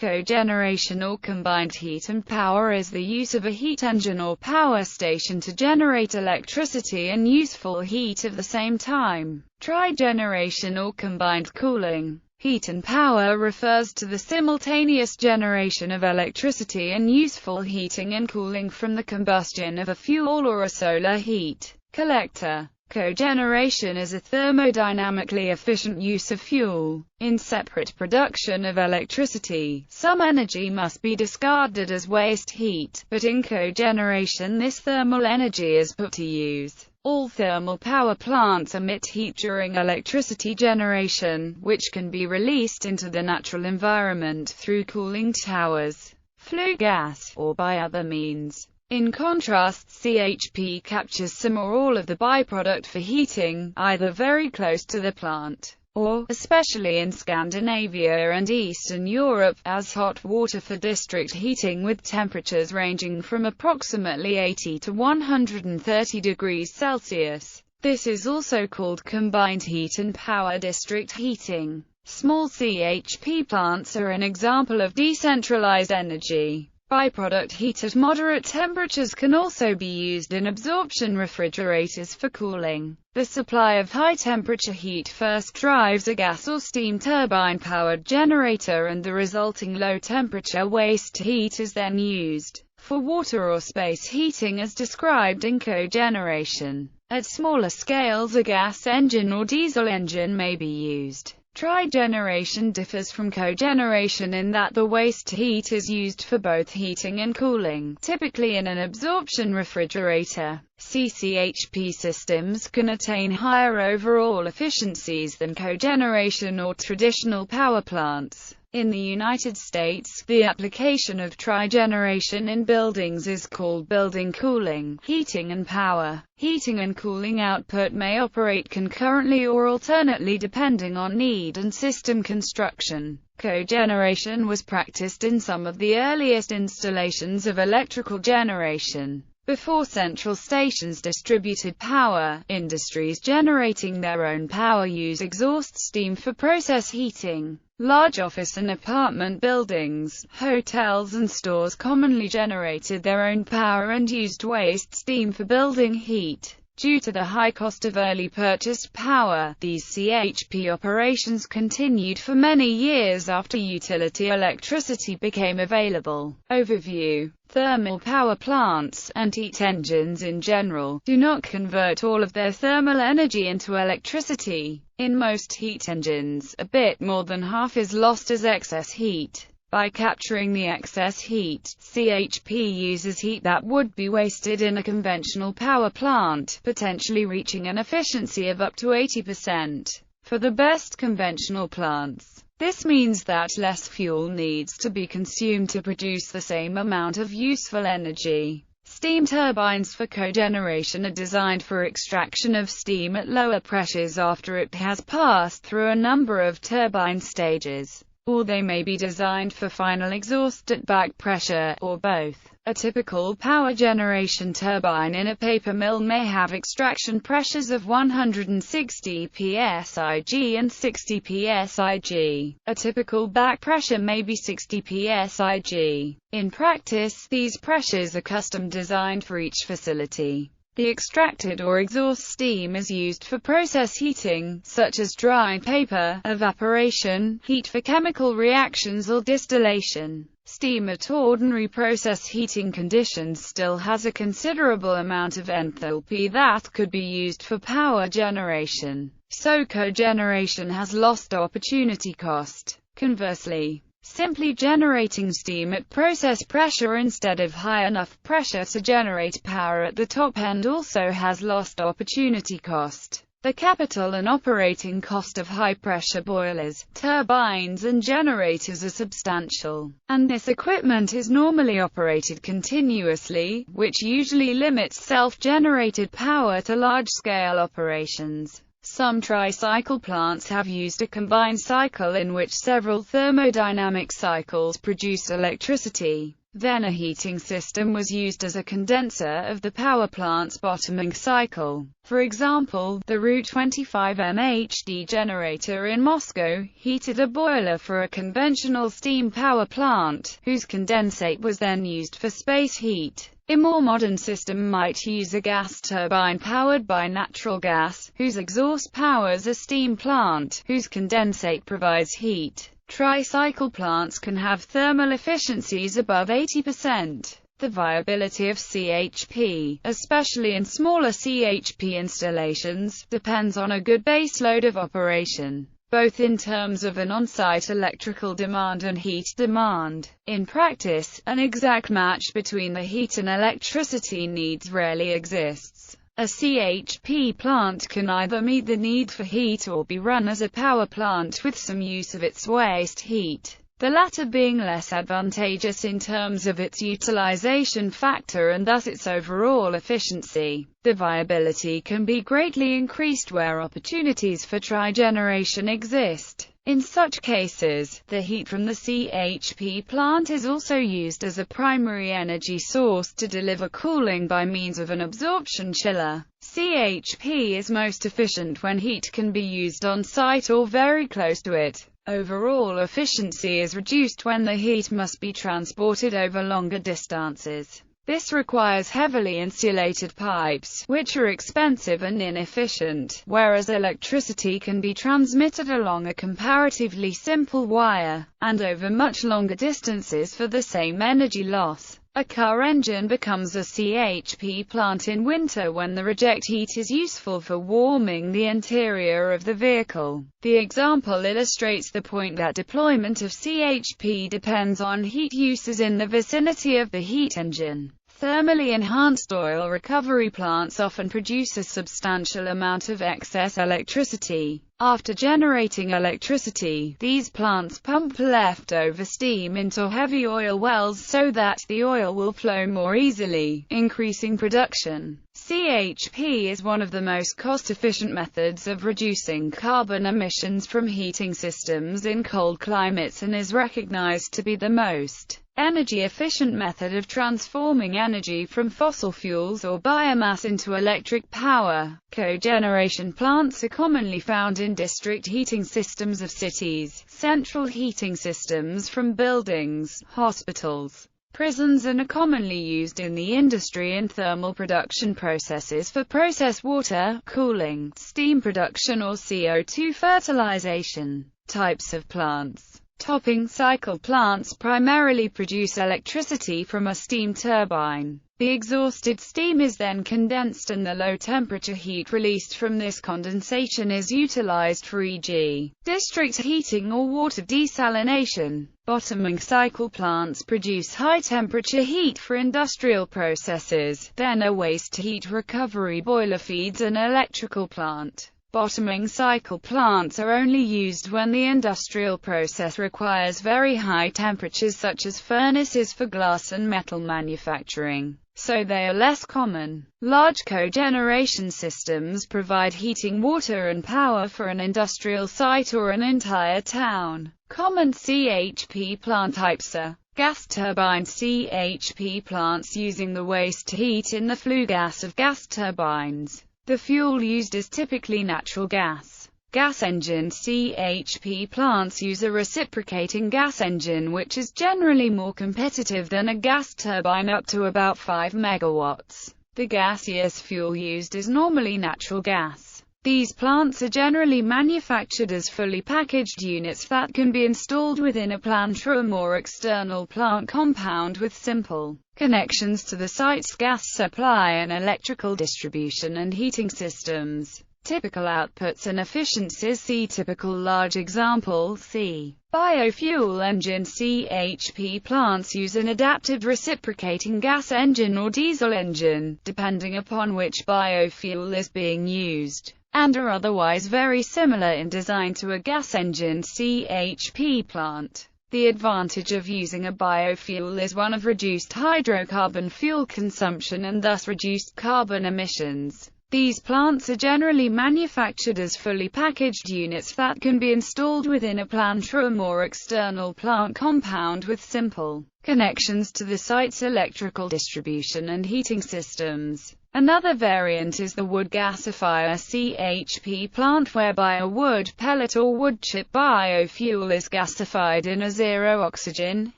Cogeneration or combined heat and power is the use of a heat engine or power station to generate electricity and useful heat at the same time. Trigeneration or combined cooling. Heat and power refers to the simultaneous generation of electricity and useful heating and cooling from the combustion of a fuel or a solar heat collector. Cogeneration is a thermodynamically efficient use of fuel. In separate production of electricity, some energy must be discarded as waste heat, but in cogeneration this thermal energy is put to use. All thermal power plants emit heat during electricity generation, which can be released into the natural environment through cooling towers, flue gas, or by other means. In contrast, CHP captures some or all of the byproduct for heating, either very close to the plant, or, especially in Scandinavia and Eastern Europe, as hot water for district heating with temperatures ranging from approximately 80 to 130 degrees Celsius. This is also called combined heat and power district heating. Small CHP plants are an example of decentralized energy. Byproduct heat at moderate temperatures can also be used in absorption refrigerators for cooling. The supply of high-temperature heat first drives a gas or steam turbine-powered generator, and the resulting low-temperature waste heat is then used for water or space heating as described in cogeneration. At smaller scales, a gas engine or diesel engine may be used. Trigeneration differs from cogeneration in that the waste heat is used for both heating and cooling, typically in an absorption refrigerator. CCHP systems can attain higher overall efficiencies than cogeneration or traditional power plants. In the United States, the application of trigeneration in buildings is called building cooling. Heating and power. Heating and cooling output may operate concurrently or alternately depending on need and system construction. Cogeneration was practiced in some of the earliest installations of electrical generation. Before central stations distributed power, industries generating their own power use exhaust steam for process heating. Large office and apartment buildings, hotels and stores commonly generated their own power and used waste steam for building heat. Due to the high cost of early purchased power, these CHP operations continued for many years after utility electricity became available. Overview. Thermal power plants, and heat engines in general, do not convert all of their thermal energy into electricity. In most heat engines, a bit more than half is lost as excess heat. By capturing the excess heat, CHP uses heat that would be wasted in a conventional power plant, potentially reaching an efficiency of up to 80%. For the best conventional plants, this means that less fuel needs to be consumed to produce the same amount of useful energy. Steam turbines for cogeneration are designed for extraction of steam at lower pressures after it has passed through a number of turbine stages. Or they may be designed for final exhaust at back pressure, or both. A typical power generation turbine in a paper mill may have extraction pressures of 160 psig and 60 psig. A typical back pressure may be 60 psig. In practice, these pressures are custom designed for each facility. The extracted or exhaust steam is used for process heating, such as drying paper, evaporation, heat for chemical reactions or distillation. Steam at ordinary process heating conditions still has a considerable amount of enthalpy that could be used for power generation. So cogeneration has lost opportunity cost. Conversely, simply generating steam at process pressure instead of high enough pressure to generate power at the top end also has lost opportunity cost. The capital and operating cost of high-pressure boilers, turbines and generators are substantial, and this equipment is normally operated continuously, which usually limits self-generated power to large-scale operations. Some tri-cycle plants have used a combined cycle in which several thermodynamic cycles produce electricity. Then a heating system was used as a condenser of the power plant's bottoming cycle. For example, the Route 25 MHD generator in Moscow heated a boiler for a conventional steam power plant, whose condensate was then used for space heat. A more modern system might use a gas turbine powered by natural gas, whose exhaust powers a steam plant, whose condensate provides heat. Tricycle plants can have thermal efficiencies above 80%. The viability of CHP, especially in smaller CHP installations, depends on a good baseload of operation, both in terms of an on-site electrical demand and heat demand. In practice, an exact match between the heat and electricity needs rarely exists. A CHP plant can either meet the need for heat or be run as a power plant with some use of its waste heat, the latter being less advantageous in terms of its utilization factor and thus its overall efficiency. The viability can be greatly increased where opportunities for trigeneration exist. In such cases, the heat from the CHP plant is also used as a primary energy source to deliver cooling by means of an absorption chiller. CHP is most efficient when heat can be used on site or very close to it. Overall efficiency is reduced when the heat must be transported over longer distances. This requires heavily insulated pipes, which are expensive and inefficient, whereas electricity can be transmitted along a comparatively simple wire, and over much longer distances for the same energy loss. A car engine becomes a CHP plant in winter when the reject heat is useful for warming the interior of the vehicle. The example illustrates the point that deployment of CHP depends on heat uses in the vicinity of the heat engine. Thermally enhanced oil recovery plants often produce a substantial amount of excess electricity. After generating electricity, these plants pump leftover steam into heavy oil wells so that the oil will flow more easily, increasing production. CHP is one of the most cost-efficient methods of reducing carbon emissions from heating systems in cold climates and is recognized to be the most energy-efficient method of transforming energy from fossil fuels or biomass into electric power. Cogeneration plants are commonly found in district heating systems of cities, central heating systems from buildings, hospitals, prisons, and are commonly used in the industry and thermal production processes for process water, cooling, steam production or CO2 fertilization. Types of plants. Topping cycle plants primarily produce electricity from a steam turbine. The exhausted steam is then condensed and the low-temperature heat released from this condensation is utilized for e.g. district heating or water desalination. Bottoming cycle plants produce high-temperature heat for industrial processes, then a waste heat recovery boiler feeds an electrical plant. Bottoming cycle plants are only used when the industrial process requires very high temperatures such as furnaces for glass and metal manufacturing, so they are less common. Large cogeneration systems provide heating, water and power for an industrial site or an entire town. Common CHP plant types are gas turbine CHP plants using the waste heat in the flue gas of gas turbines. The fuel used is typically natural gas. Gas engine CHP plants use a reciprocating gas engine which is generally more competitive than a gas turbine up to about 5 megawatts. The gaseous fuel used is normally natural gas. These plants are generally manufactured as fully packaged units that can be installed within a plant room or external plant compound with simple connections to the site's gas supply and electrical distribution and heating systems. Typical outputs and efficiencies. See typical large example. C. Biofuel engine CHP plants use an adapted reciprocating gas engine or diesel engine, depending upon which biofuel is being used, and are otherwise very similar in design to a gas engine CHP plant. The advantage of using a biofuel is one of reduced hydrocarbon fuel consumption and thus reduced carbon emissions. These plants are generally manufactured as fully packaged units that can be installed within a plant room or external plant compound with simple connections to the site's electrical distribution and heating systems. Another variant is the wood gasifier CHP plant, whereby a wood pellet or wood chip biofuel is gasified in a zero-oxygen,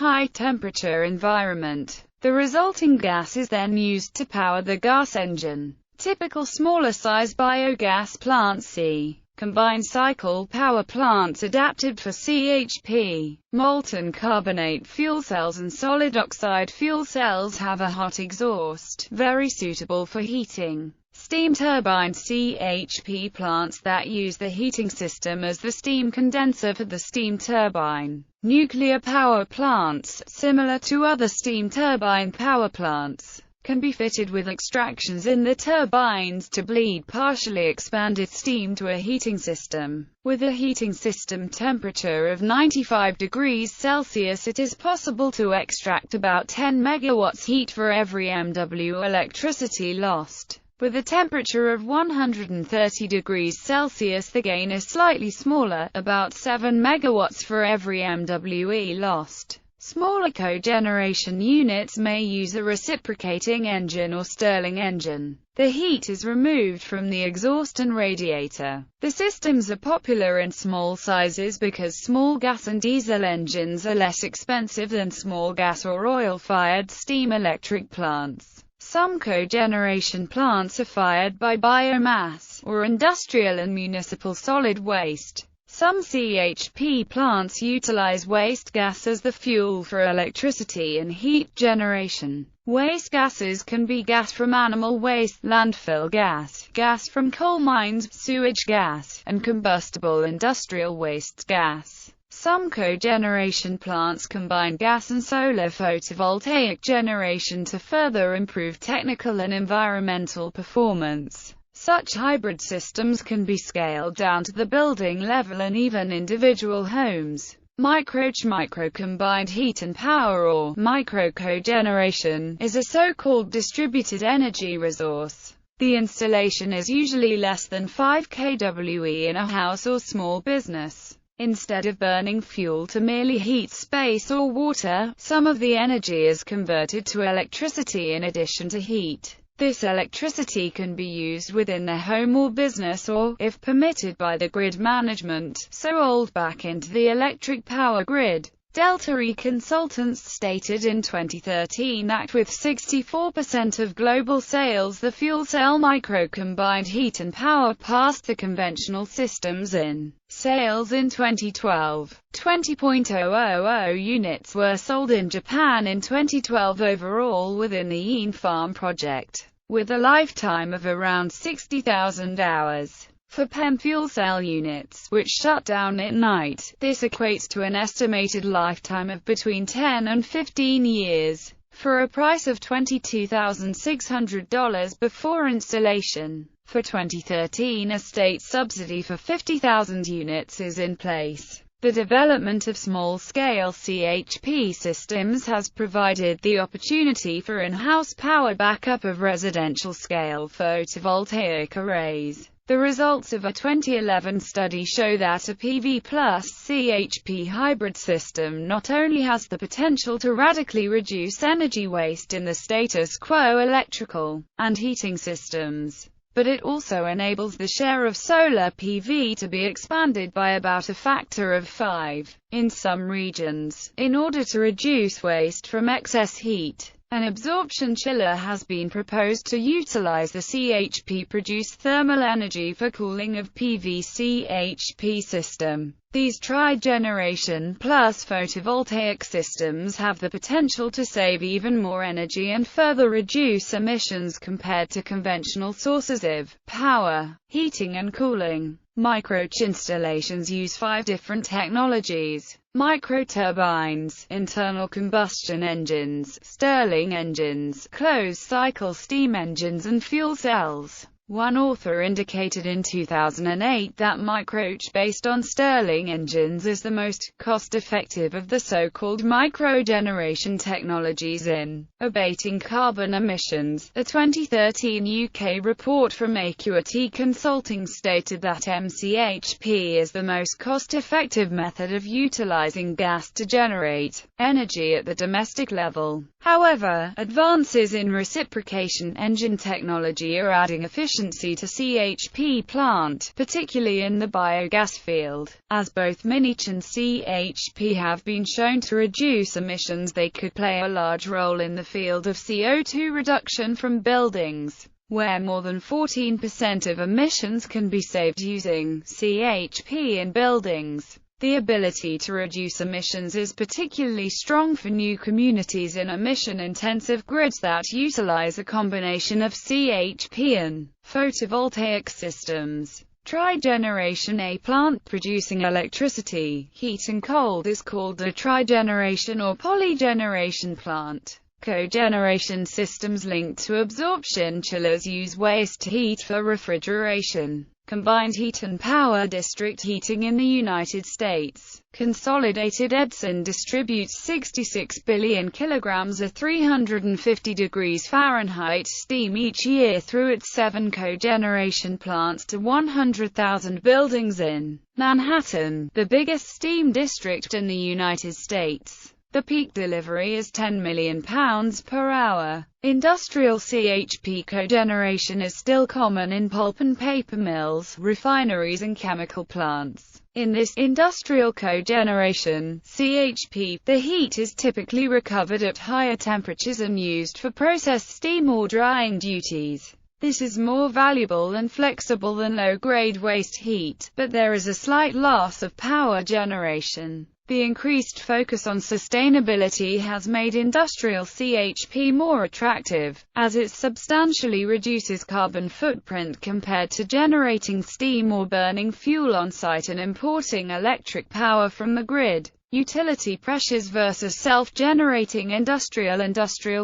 high-temperature environment. The resulting gas is then used to power the gas engine. Typical smaller-size biogas plants see combined cycle power plants adapted for CHP. Molten carbonate fuel cells and solid oxide fuel cells have a hot exhaust, very suitable for heating. Steam turbine CHP plants that use the heating system as the steam condenser for the steam turbine. Nuclear power plants, similar to other steam turbine power plants, can be fitted with extractions in the turbines to bleed partially expanded steam to a heating system. With a heating system temperature of 95 degrees Celsius, it is possible to extract about 10 megawatts heat for every MW electricity lost. With a temperature of 130 degrees Celsius, the gain is slightly smaller, about 7 megawatts for every MWe lost. Smaller cogeneration units may use a reciprocating engine or Stirling engine. The heat is removed from the exhaust and radiator. The systems are popular in small sizes because small gas and diesel engines are less expensive than small gas or oil-fired steam electric plants. Some cogeneration plants are fired by biomass, or industrial and municipal solid waste. Some CHP plants utilize waste gas as the fuel for electricity and heat generation. Waste gases can be gas from animal waste, landfill gas, gas from coal mines, sewage gas, and combustible industrial waste gas. Some cogeneration plants combine gas and solar photovoltaic generation to further improve technical and environmental performance. Such hybrid systems can be scaled down to the building level and even individual homes. Micro combined heat and power, or micro cogeneration, is a so-called distributed energy resource. The installation is usually less than 5 kWe in a house or small business. Instead of burning fuel to merely heat space or water, some of the energy is converted to electricity in addition to heat. This electricity can be used within the home or business or, if permitted by the grid management, sold back into the electric power grid. Delta E consultants stated in 2013 that with 64% of global sales, the fuel cell micro-combined heat and power passed the conventional systems in sales in 2012. 20,000 units were sold in Japan in 2012 overall within the EAN Farm project, with a lifetime of around 60,000 hours. For PEM fuel cell units, which shut down at night, this equates to an estimated lifetime of between 10 and 15 years, for a price of $22,600 before installation. For 2013, a state subsidy for 50,000 units is in place. The development of small-scale CHP systems has provided the opportunity for in-house power backup of residential-scale photovoltaic arrays. The results of a 2011 study show that a PV plus CHP hybrid system not only has the potential to radically reduce energy waste in the status quo electrical and heating systems, but it also enables the share of solar PV to be expanded by about a factor of 5 in some regions, in order to reduce waste from excess heat. An absorption chiller has been proposed to utilize the CHP-produced thermal energy for cooling of PV CHP system. These trigeneration plus photovoltaic systems have the potential to save even more energy and further reduce emissions compared to conventional sources of power, heating and cooling. Micro-CH installations use 5 different technologies: microturbines, internal combustion engines, Stirling engines, closed-cycle steam engines and fuel cells. One author indicated in 2008 that microch based on Stirling engines is the most cost-effective of the so-called microgeneration technologies in abating carbon emissions. A 2013 UK report from AQT Consulting stated that CCHP is the most cost-effective method of utilising gas to generate energy at the domestic level. However, advances in reciprocation engine technology are adding efficiency to CHP plant, particularly in the biogas field. As both MINICH and CHP have been shown to reduce emissions, they could play a large role in the field of CO2 reduction from buildings, where more than 14% of emissions can be saved using CHP in buildings. The ability to reduce emissions is particularly strong for new communities in emission-intensive grids that utilize a combination of CHP and photovoltaic systems. Trigeneration: a plant producing electricity, heat and cold is called a trigeneration or polygeneration plant. Cogeneration systems linked to absorption chillers use waste heat for refrigeration. Combined heat and power district heating in the United States. Consolidated Edison distributes 66 billion kilograms of 350 degrees Fahrenheit steam each year through its 7 cogeneration plants to 100,000 buildings in Manhattan, the biggest steam district in the United States. The peak delivery is 10 million pounds per hour. Industrial CHP cogeneration is still common in pulp and paper mills, refineries and chemical plants. In this industrial cogeneration, CHP, the heat is typically recovered at higher temperatures and used for process steam or drying duties. This is more valuable and flexible than low-grade waste heat, but there is a slight loss of power generation. The increased focus on sustainability has made industrial CHP more attractive, as it substantially reduces carbon footprint compared to generating steam or burning fuel on-site and importing electric power from the grid. Utility pressures versus self-generating industrial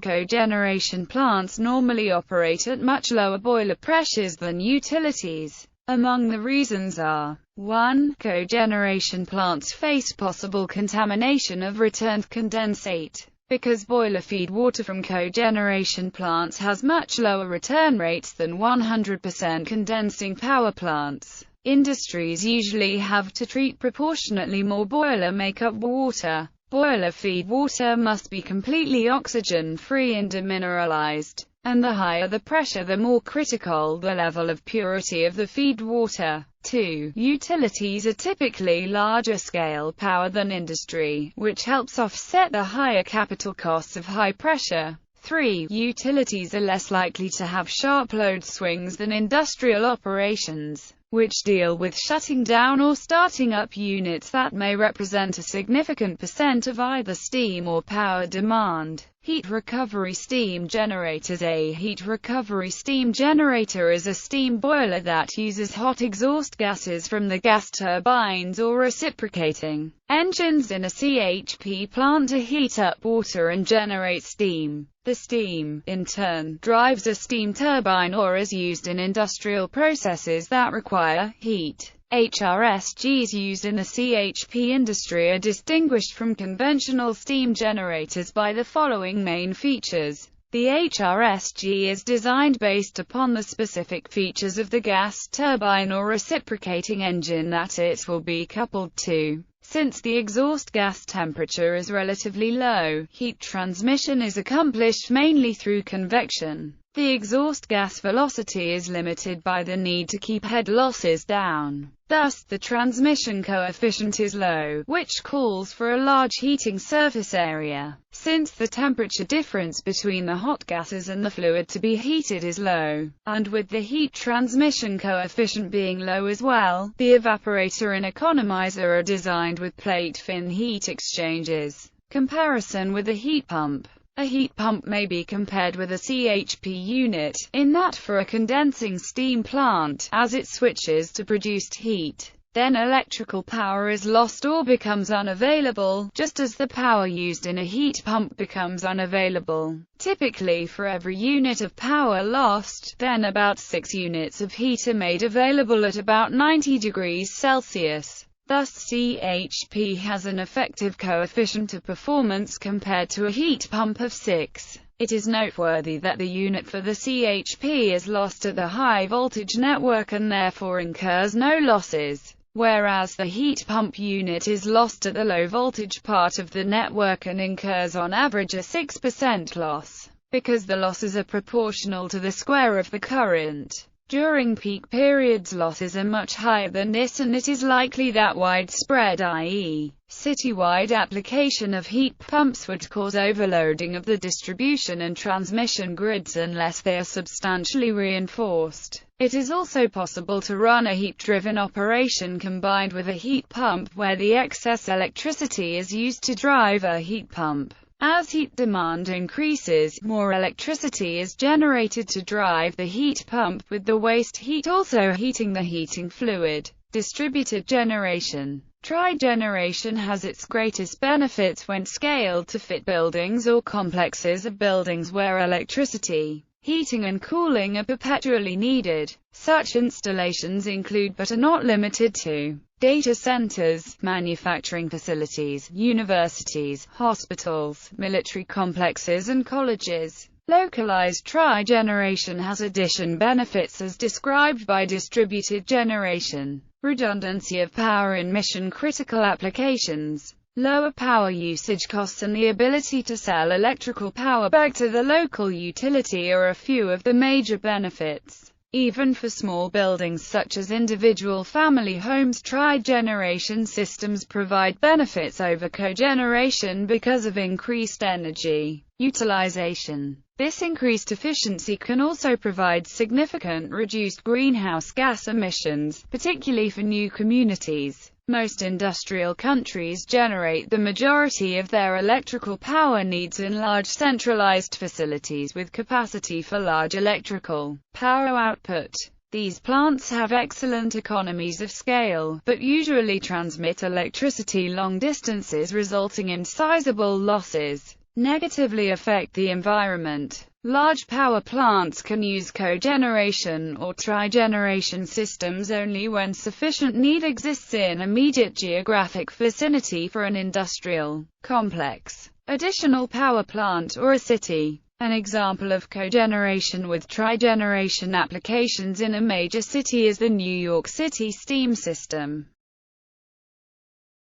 cogeneration plants normally operate at much lower boiler pressures than utilities. Among the reasons are: 1. Cogeneration plants face possible contamination of returned condensate. Because boiler feed water from cogeneration plants has much lower return rates than 100% condensing power plants, industries usually have to treat proportionately more boiler makeup water. Boiler feed water must be completely oxygen-free and demineralized, and the higher the pressure, the more critical the level of purity of the feed water. 2. Utilities are typically larger scale power than industry, which helps offset the higher capital costs of high pressure. 3. Utilities are less likely to have sharp load swings than industrial operations, which deal with shutting down or starting up units that may represent a significant % of either steam or power demand. Heat recovery steam generators. A heat recovery steam generator is a steam boiler that uses hot exhaust gases from the gas turbines or reciprocating engines in a CHP plant to heat up water and generate steam. The steam, in turn, drives a steam turbine or is used in industrial processes that require heat. HRSGs used in the CHP industry are distinguished from conventional steam generators by the following main features. The HRSG is designed based upon the specific features of the gas turbine or reciprocating engine that it will be coupled to. Since the exhaust gas temperature is relatively low, heat transmission is accomplished mainly through convection. The exhaust gas velocity is limited by the need to keep head losses down. Thus, the transmission coefficient is low, which calls for a large heating surface area. Since the temperature difference between the hot gases and the fluid to be heated is low, and with the heat transmission coefficient being low as well, the evaporator and economizer are designed with plate-fin heat exchangers. Comparison with a heat pump. A heat pump may be compared with a CHP unit, in that for a condensing steam plant, as it switches to produced heat, then electrical power is lost or becomes unavailable, just as the power used in a heat pump becomes unavailable. Typically for every unit of power lost, then about 6 units of heat are made available at about 90 degrees Celsius. Thus CHP has an effective coefficient of performance compared to a heat pump of 6. It is noteworthy that the unit for the CHP is lost at the high voltage network and therefore incurs no losses, whereas the heat pump unit is lost at the low voltage part of the network and incurs on average a 6% loss, because the losses are proportional to the square of the current. During peak periods losses are much higher than this, and it is likely that widespread, i.e., citywide application of heat pumps would cause overloading of the distribution and transmission grids unless they are substantially reinforced. It is also possible to run a heat-driven operation combined with a heat pump where the excess electricity is used to drive a heat pump. As heat demand increases, more electricity is generated to drive the heat pump, with the waste heat also heating the heating fluid. Distributed generation. Trigeneration has its greatest benefits when scaled to fit buildings or complexes of buildings where electricity, heating and cooling are perpetually needed. Such installations include but are not limited to data centers, manufacturing facilities, universities, hospitals, military complexes and colleges. Localized trigeneration has addition benefits as described by distributed generation. Redundancy of power in mission-critical applications. Lower power usage costs and the ability to sell electrical power back to the local utility are a few of the major benefits. Even for small buildings such as individual family homes, trigeneration systems provide benefits over cogeneration because of increased energy utilization. This increased efficiency can also provide significant reduced greenhouse gas emissions, particularly for new communities. Most industrial countries generate the majority of their electrical power needs in large centralized facilities with capacity for large electrical power output. These plants have excellent economies of scale, but usually transmit electricity long distances, resulting in sizable losses. Negatively affect the environment. Large power plants can use cogeneration or trigeneration systems only when sufficient need exists in immediate geographic vicinity for an industrial complex, additional power plant or a city. An example of cogeneration with trigeneration applications in a major city is the New York City steam system.